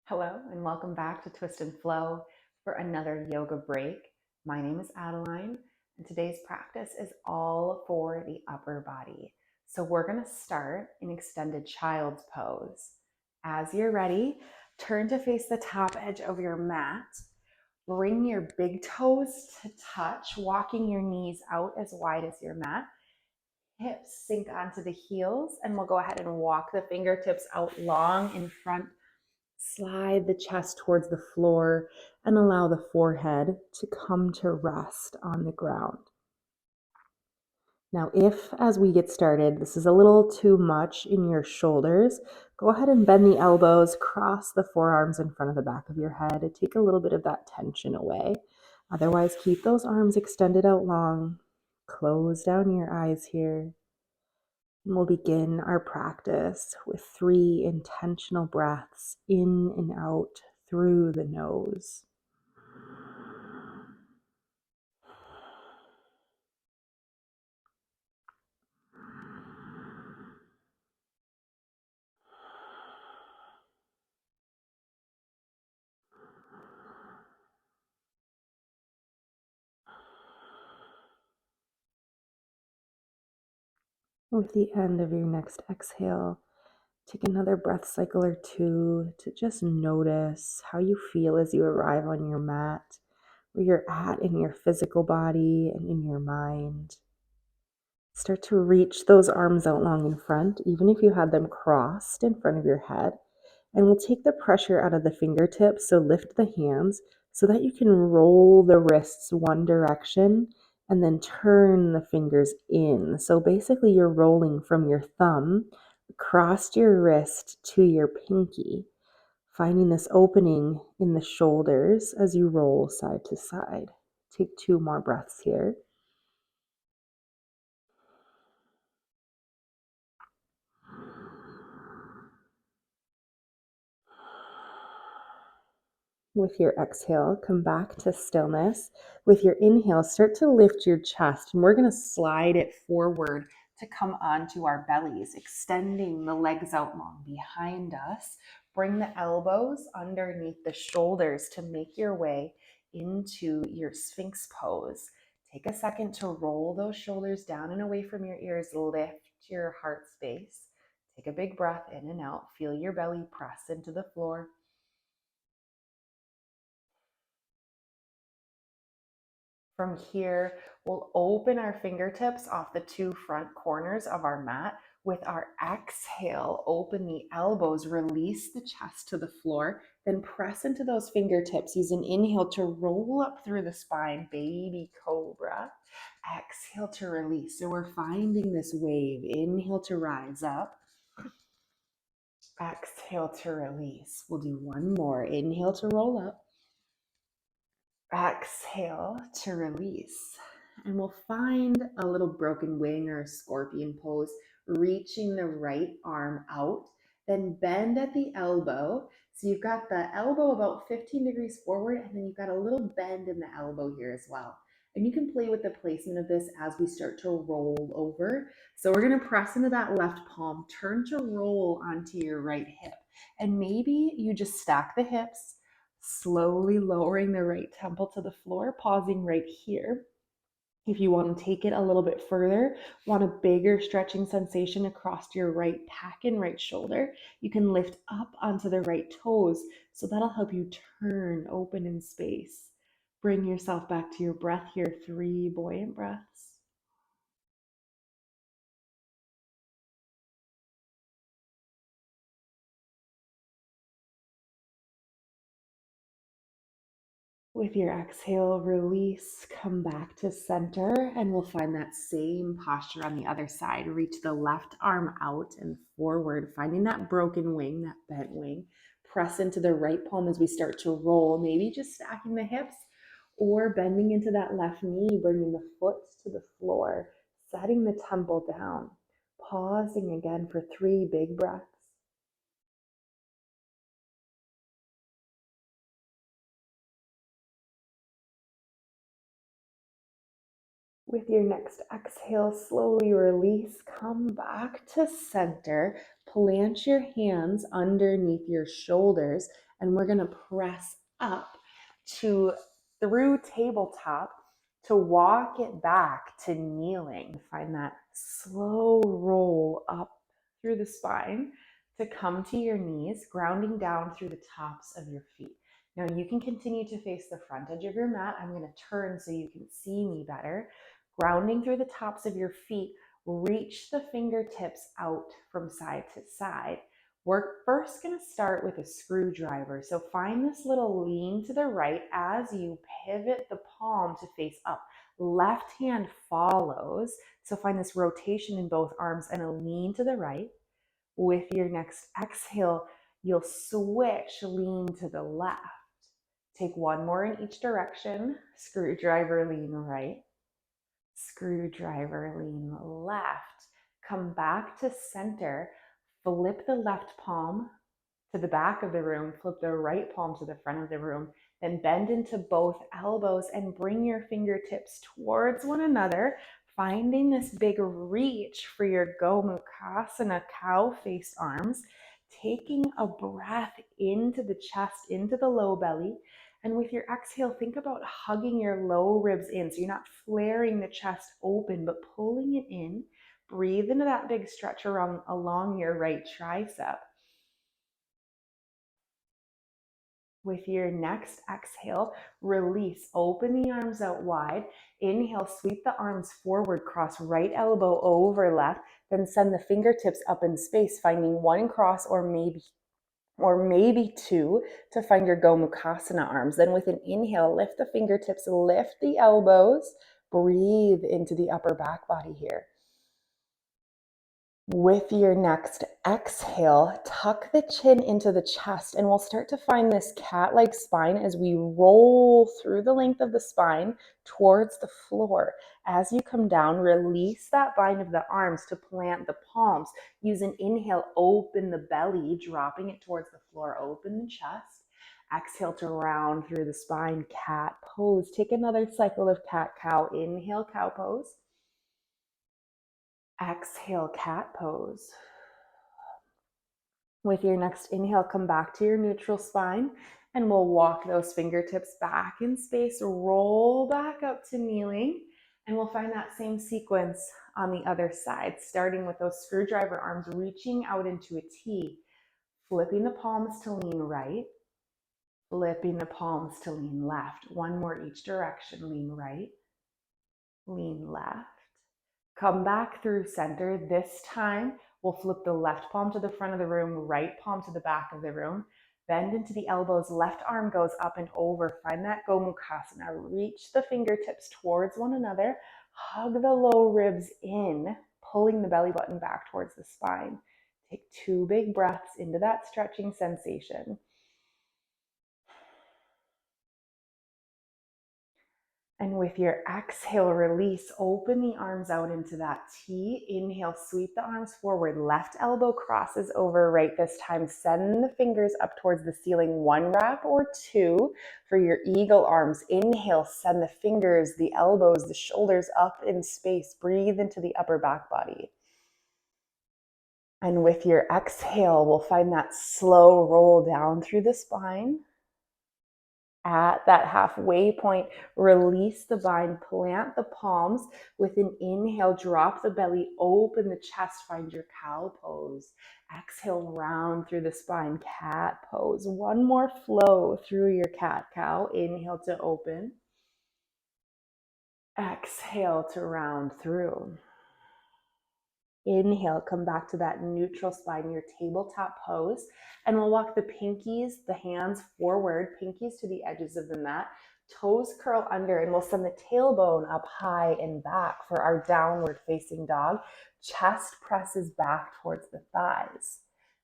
Hello and welcome back to Twist and Flow for another yoga break. My name is Adeline and today's practice is all for the upper body. So we're going to start in extended child's pose. As you're ready, turn to face the top edge of your mat. Bring your big toes to touch, walking your knees out as wide as your mat. Hips sink onto the heels, and we'll go ahead and walk the fingertips out long in front. Slide the chest towards the floor and allow the forehead to come to rest on the ground. Now, if as we get started, this is a little too much in your shoulders, go ahead and bend the elbows, cross the forearms in front of the back of your head and take a little bit of that tension away. Otherwise, keep those arms extended out long. Close down your eyes here. And we'll begin our practice with 3 intentional breaths in and out through the nose. With the end of your next exhale, take another breath cycle or 2 to just notice how you feel as you arrive on your mat, where you're at in your physical body and in your mind. Start to reach those arms out long in front, even if you had them crossed in front of your head. And we'll take the pressure out of the fingertips, so lift the hands so that you can roll the wrists one direction and then turn the fingers in. So basically you're rolling from your thumb across your wrist to your pinky, finding this opening in the shoulders as you roll side to side. Take 2 more breaths here. With your exhale, come back to stillness. With your inhale, start to lift your chest, and we're going to slide it forward to come onto our bellies, extending the legs out long behind us. Bring the elbows underneath the shoulders to make your way into your Sphinx pose. Take a second to roll those shoulders down and away from your ears. Lift your heart space. Take a big breath in and out. Feel your belly press into the floor. From here, we'll open our fingertips off the 2 front corners of our mat. With our exhale, open the elbows, release the chest to the floor, then press into those fingertips. Use an inhale to roll up through the spine, baby cobra. Exhale to release. So we're finding this wave. Inhale to rise up. Exhale to release. We'll do one more. Inhale to roll up. Exhale to release. And we'll find a little broken wing or a scorpion pose, reaching the right arm out, then bend at the elbow. So you've got the elbow about 15 degrees forward, and then you've got a little bend in the elbow here as well. And you can play with the placement of this as we start to roll over. So we're going to press into that left palm, turn to roll onto your right hip. And maybe you just stack the hips, slowly lowering the right temple to the floor, pausing right here. If you want to take it a little bit further, want a bigger stretching sensation across your right pec and right shoulder, you can lift up onto the right toes. So that'll help you turn open in space. Bring yourself back to your breath here. 3 buoyant breaths. With your exhale, release, come back to center, and we'll find that same posture on the other side. Reach the left arm out and forward, finding that broken wing, that bent wing. Press into the right palm as we start to roll, maybe just stacking the hips or bending into that left knee, bringing the foot to the floor, setting the temple down. Pausing again for 3 big breaths. With your next exhale, slowly release, come back to center, plant your hands underneath your shoulders, and we're going to press up to through tabletop to walk it back to kneeling. Find that slow roll up through the spine to come to your knees, grounding down through the tops of your feet. Now you can continue to face the front edge of your mat. I'm going to turn so you can see me better. Grounding through the tops of your feet, reach the fingertips out from side to side. We're first going to start with a screwdriver. So find this little lean to the right as you pivot the palm to face up. Left hand follows. So find this rotation in both arms and a lean to the right. With your next exhale, you'll switch, lean to the left. Take one more in each direction. Screwdriver, lean right. Screwdriver, lean left. Come back to center. Flip the left palm to the back of the room. Flip the right palm to the front of the room. Then bend into both elbows and bring your fingertips towards one another, finding this big reach for your Gomukhasana cow face arms. Taking a breath into the chest, into the low belly. And with your exhale, think about hugging your low ribs in. So you're not flaring the chest open, but pulling it in. Breathe into that big stretch along your right tricep. With your next exhale, release. Open the arms out wide. Inhale, sweep the arms forward, cross right elbow over left. Then send the fingertips up in space, finding one cross or maybe two to find your Gomukhasana arms. Then with an inhale, lift the fingertips, lift the elbows, breathe into the upper back body here. With your next exhale, tuck the chin into the chest, and we'll start to find this cat-like spine as we roll through the length of the spine towards the floor. As you come down, release that bind of the arms to plant the palms. Use an inhale, open the belly, dropping it towards the floor, open the chest. Exhale to round through the spine, cat pose. Take another cycle of cat-cow. Inhale, cow pose. Exhale, cat pose. With your next inhale, come back to your neutral spine, and we'll walk those fingertips back in space, roll back up to kneeling, and we'll find that same sequence on the other side, starting with those screwdriver arms reaching out into a T, flipping the palms to lean right, flipping the palms to lean left. One more each direction, lean right, lean left. Come back through center. This time, we'll flip the left palm to the front of the room, right palm to the back of the room. Bend into the elbows, left arm goes up and over. Find that Gomukhasana. Reach the fingertips towards one another. Hug the low ribs in, pulling the belly button back towards the spine. Take 2 big breaths into that stretching sensation. And with your exhale, release, open the arms out into that T. Inhale, sweep the arms forward. Left elbow crosses over right this time. Send the fingers up towards the ceiling. 1 wrap or 2 for your eagle arms. Inhale, send the fingers, the elbows, the shoulders up in space. Breathe into the upper back body. And with your exhale, we'll find that slow roll down through the spine. At that halfway point, release the bind, plant the palms. With an inhale, drop the belly, open the chest, find your cow pose. Exhale, round through the spine, cat pose. One more flow through your cat-cow. Inhale to open. Exhale to round through. Inhale, come back to that neutral spine, your tabletop pose, and we'll walk the pinkies, the hands forward, pinkies to the edges of the mat, toes curl under, and we'll send the tailbone up high and back for our downward facing dog. Chest presses back towards the thighs.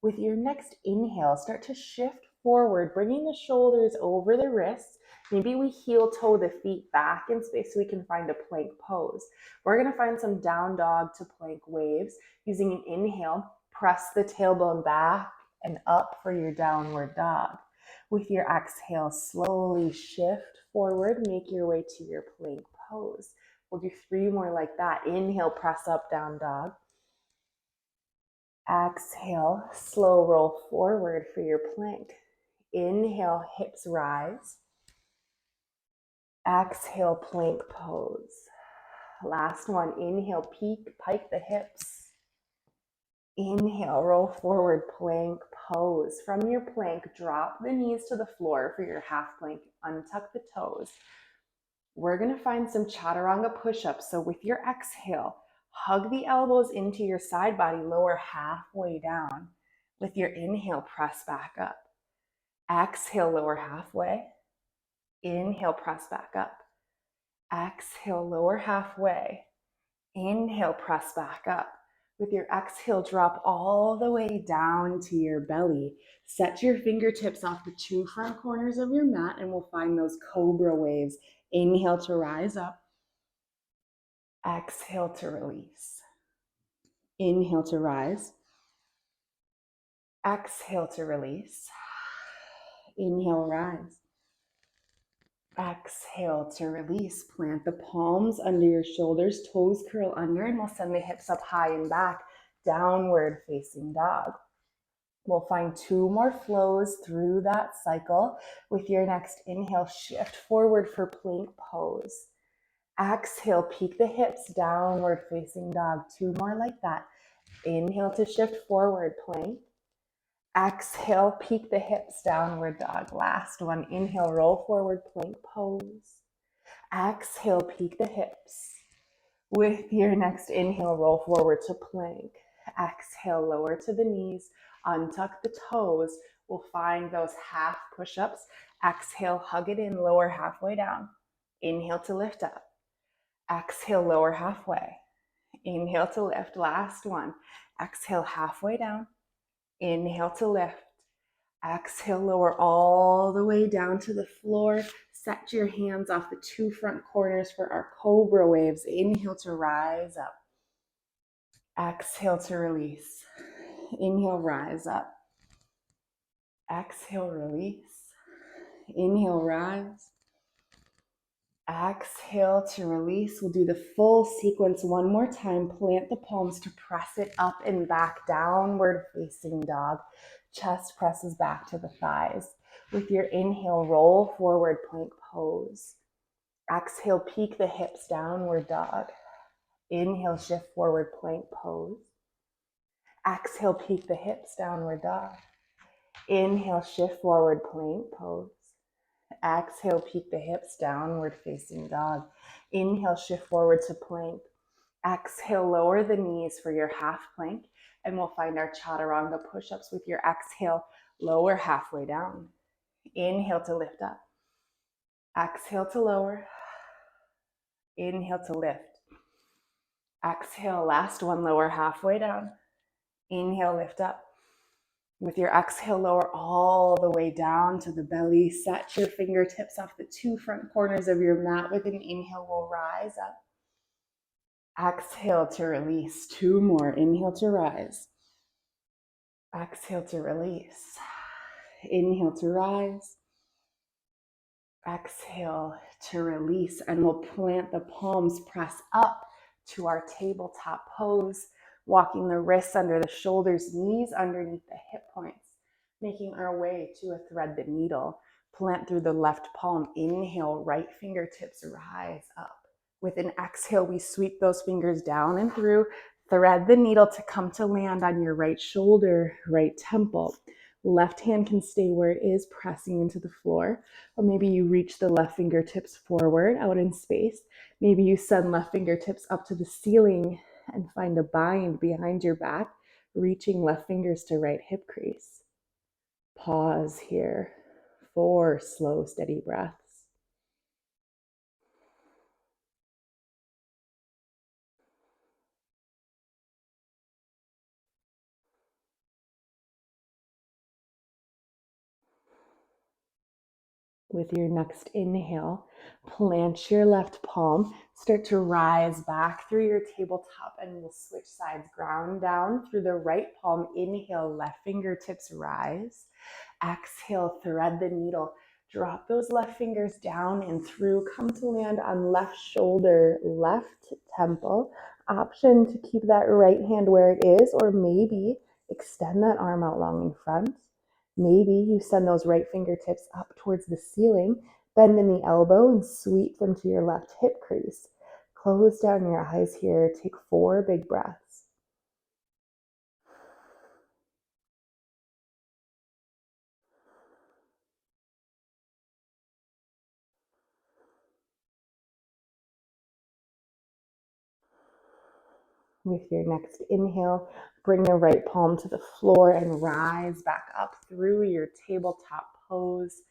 With your next inhale, start to shift forward, bringing the shoulders over the wrists. Maybe we heel toe the feet back in space so we can find a plank pose. We're going to find some down dog to plank waves. Using an inhale, press the tailbone back and up for your downward dog. With your exhale, slowly shift forward, make your way to your plank pose. We'll do 3 more like that. Inhale, press up, down dog. Exhale, slow roll forward for your plank. Inhale, hips rise. Exhale, plank pose. Last one, inhale, pike the hips. Inhale, roll forward, plank pose. From your plank, drop the knees to the floor for your half plank. Untuck the toes. We're gonna find some chaturanga push-ups. So with your exhale, hug the elbows into your side body, lower halfway down. With your inhale, press back up. Exhale, lower halfway. Inhale, press back up. Exhale, lower halfway. Inhale, press back up. With your exhale, drop all the way down to your belly. Set your fingertips off the two front corners of your mat and we'll find those cobra waves. Inhale to rise up. Exhale to release. Inhale to rise. Exhale to release. Inhale, rise. Exhale to release. Plant the palms under your shoulders, toes curl under, and we'll send the hips up high and back. Downward facing dog. We'll find two more flows through that cycle. With your next inhale, shift forward for plank pose. Exhale, peek the hips, downward facing dog. Two more like that. Inhale to shift forward, plank. Exhale, peek the hips, downward dog. Last one, inhale, roll forward, plank pose. Exhale, peek the hips. With your next inhale, roll forward to plank. Exhale, lower to the knees, untuck the toes. We'll find those half push-ups. Exhale, hug it in, lower halfway down. Inhale to lift up. Exhale, lower halfway. Inhale to lift. Last one. Exhale, halfway down. Inhale to lift. Exhale, lower all the way down to the floor. Set your hands off the two front corners for our cobra waves. Inhale to rise up. Exhale to release. Inhale, rise up. Exhale, release. Inhale, rise. Exhale to release. We'll do the full sequence one more time. Plant the palms to press it up and back, downward facing dog. Chest presses back to the thighs. With your inhale, roll forward, plank pose. Exhale, peek the hips, downward dog. Inhale, shift forward, plank pose. Exhale, peek the hips, downward dog. Inhale, shift forward, plank pose. Exhale, peek the hips, downward facing dog. Inhale, shift forward to plank. Exhale, lower the knees for your half plank, and we'll find our chaturanga push-ups. With your exhale, lower halfway down. Inhale to lift up. Exhale to lower. Inhale to lift. Exhale, last one, lower halfway down. Inhale, lift up. With your exhale, lower all the way down to the belly. Set your fingertips off the two front corners of your mat. With an inhale, we'll rise up. Exhale to release. Two more. Inhale to rise. Exhale to release. Inhale to rise. Exhale to release. And we'll plant the palms, press up to our tabletop pose. Walking the wrists under the shoulders, knees underneath the hip points, making our way to a thread the needle. Plant through the left palm. Inhale, right fingertips rise up. With an exhale, we sweep those fingers down and through. Thread the needle to come to land on your right shoulder, right temple. Left hand can stay where it is, pressing into the floor. Or maybe you reach the left fingertips forward out in space. Maybe you send left fingertips up to the ceiling and find a bind behind your back, reaching left fingers to right hip crease. Pause here. 4 slow, steady breaths. With your next inhale, plant your left palm, start to rise back through your tabletop, and we'll switch sides. Ground down through the right palm. Inhale, left fingertips rise. Exhale, thread the needle. Drop those left fingers down and through. Come to land on left shoulder, left temple. Option to keep that right hand where it is, or maybe Extend that arm out long in front. Maybe you send those right fingertips up towards the ceiling, bend in the elbow and sweep them to your left hip crease. Close down your eyes here. Take 4 big breaths. With your next inhale, bring the right palm to the floor and rise back up through your tabletop pose.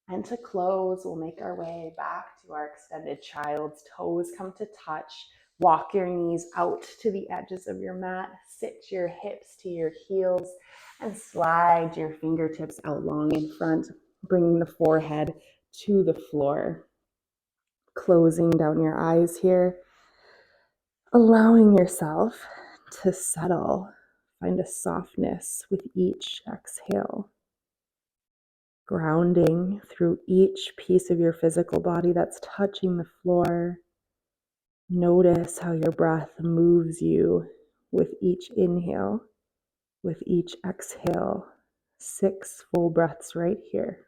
And to close, we'll make our way back to our extended child's toes come to touch. Walk your knees out to the edges of your mat. Sit your hips to your heels and slide your fingertips out long in front, bringing the forehead to the floor. Closing down your eyes here, allowing yourself to settle. Find a softness with each exhale. Grounding through each piece of your physical body that's touching the floor. Notice how your breath moves you with each inhale, with each exhale. 6 full breaths right here.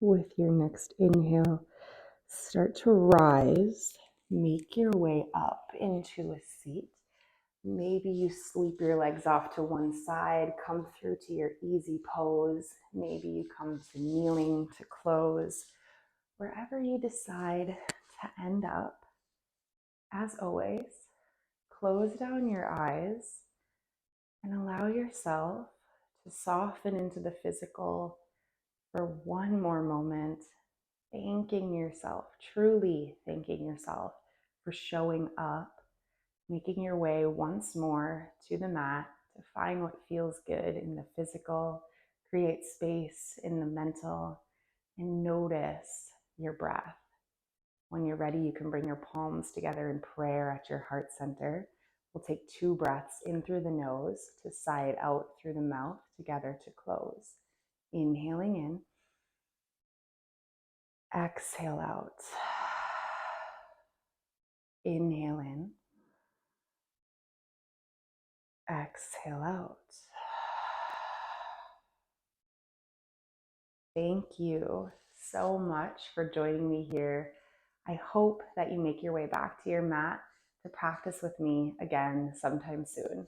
With your next inhale, start to rise. Make your way up into a seat. Maybe you sweep your legs off to one side, come through to your easy pose. Maybe you come to kneeling to close. Wherever you decide to end up, as always, close down your eyes and allow yourself to soften into the physical for one more moment, thanking yourself, truly thanking yourself for showing up, making your way once more to the mat to find what feels good in the physical, create space in the mental, and notice your breath. When you're ready, you can bring your palms together in prayer at your heart center. We'll take 2 breaths in through the nose to sigh it out through the mouth together to close. Inhaling in, exhale out. Inhale in, exhale out. Thank you so much for joining me here. I hope that you make your way back to your mat to practice with me again sometime soon.